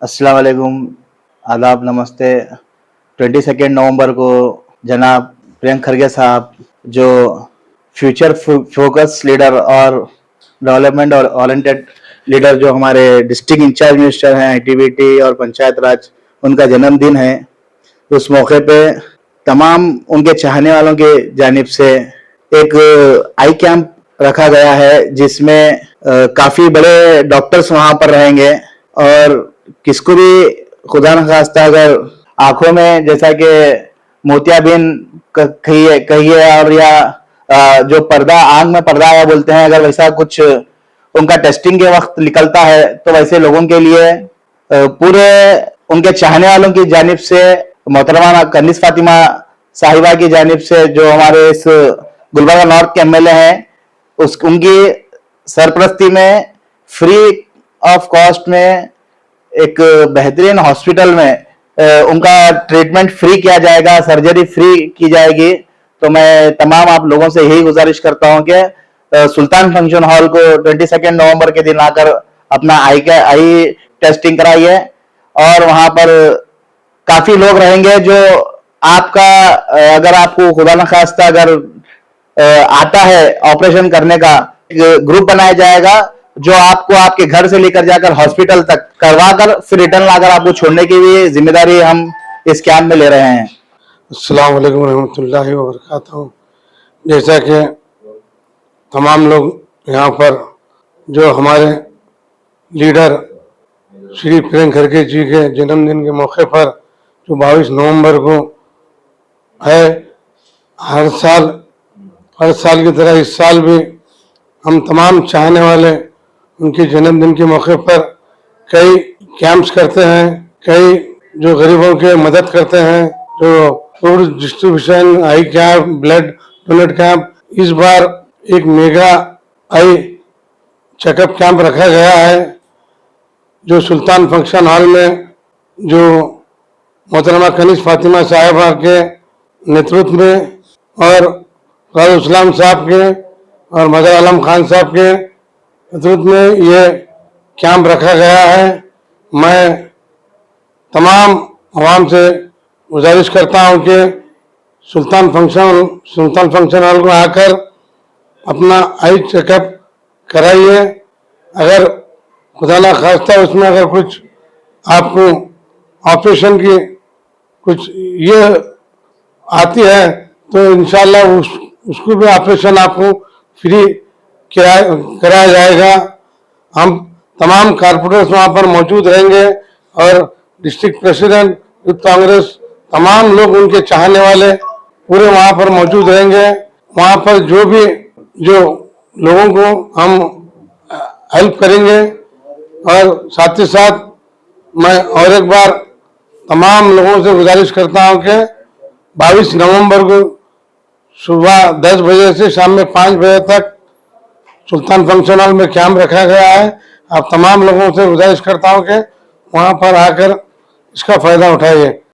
अस्सलाम वालेकुम, आदाब, नमस्ते। 22 नवंबर को जनाब प्रियंक खरगे साहब, जो फ्यूचर फोकस लीडर और डेवलपमेंट और ओरिएंटेड लीडर, जो हमारे डिस्ट्रिक्ट इंचार्ज मिनिस्टर हैं आईटीबीटी और पंचायत राज, उनका जन्मदिन है। उस मौके पे तमाम उनके चाहने वालों की जानिब से एक आई कैंप रखा गया है, जिसमें काफी बड़े डॉक्टर्स वहां पर रहेंगे और किसको भी खुदा न खास्ता अगर आंखों में जैसा कि मोतियाबिंद कहिए और या जो पर्दा, आंख में पर्दा आया बोलते हैं, अगर वैसा कुछ उनका टेस्टिंग के वक्त निकलता है तो वैसे लोगों के लिए पूरे उनके चाहने वालों की जानिब से मोहतरमा कनिस फातिमा साहिबा की जानिब से, जो हमारे इस गुलबर्गा नॉर्थ के एमएलए हैं, उनकी सरपरस्ती में फ्री ऑफ कॉस्ट में एक बेहतरीन हॉस्पिटल में उनका ट्रीटमेंट फ्री किया जाएगा, सर्जरी फ्री की जाएगी। तो मैं तमाम आप लोगों से यही गुजारिश करता हूं कि सुल्तान फंक्शन हॉल को 22 नवंबर के दिन आकर अपना आई टेस्टिंग कराइए। और वहां पर काफी लोग रहेंगे जो आपका, अगर आपको खुदा न खास्ता अगर आता है ऑपरेशन करने का, ग्रुप बनाया जाएगा जो आपको आपके घर से लेकर जाकर हॉस्पिटल तक करवाकर फिर रिटर्न लाकर आपको छोड़ने की भी जिम्मेदारी हम इस कैंप में ले रहे हैं। अस्सलाम वालेकुम रहमतुल्लाहि व बरकातहू। जैसा कि तमाम लोग यहाँ पर जो हमारे लीडर श्री प्रियंक खरगे जी के जन्मदिन के मौके पर जो 22 नवंबर को है, हर साल की तरह इस साल भी हम तमाम चाहने वाले उनके जन्मदिन के मौके पर कई कैंप्स करते हैं, कई जो गरीबों के मदद करते हैं, जो फूड डिस्ट्रीब्यूशन, आई कैंप, ब्लड डोनेट कैंप। इस बार एक मेगा आई चेकअप कैंप रखा गया है, जो सुल्तान फंक्शन हॉल में जो मोहतरमा कनिस फातिमा साहिबा के नेतृत्व में और फ़ारूक इस्लाम साहब के और मदर आलम खान साहब के नेतृत्व में ये कैंप रखा गया है। मैं तमाम आवाम से गुजारिश करता हूँ कि सुल्तान फंक्शन हॉल को आकर अपना आई चेकअप कराइए। अगर खुदा ना खास्ता उसमें अगर कुछ आपको ऑपरेशन की कुछ ये आती है तो इंशाल्लाह उसको भी ऑपरेशन आपको फ्री कराया जाएगा। हम तमाम कारपोरेटर्स वहाँ पर मौजूद रहेंगे और डिस्ट्रिक्ट प्रेसिडेंट, यूथ कांग्रेस, तमाम लोग उनके चाहने वाले पूरे वहाँ पर मौजूद रहेंगे। वहाँ पर जो लोगों को हम हेल्प करेंगे। और साथ ही साथ मैं और एक बार तमाम लोगों से गुजारिश करता हूँ कि 22 नवंबर को सुबह 10 बजे से शाम में 5 बजे तक सुल्तान फंक्शन हॉल में कैंप रखा गया है। आप तमाम लोगों से गुजारिश करता हूँ कि वहाँ पर आकर इसका फायदा उठाइए।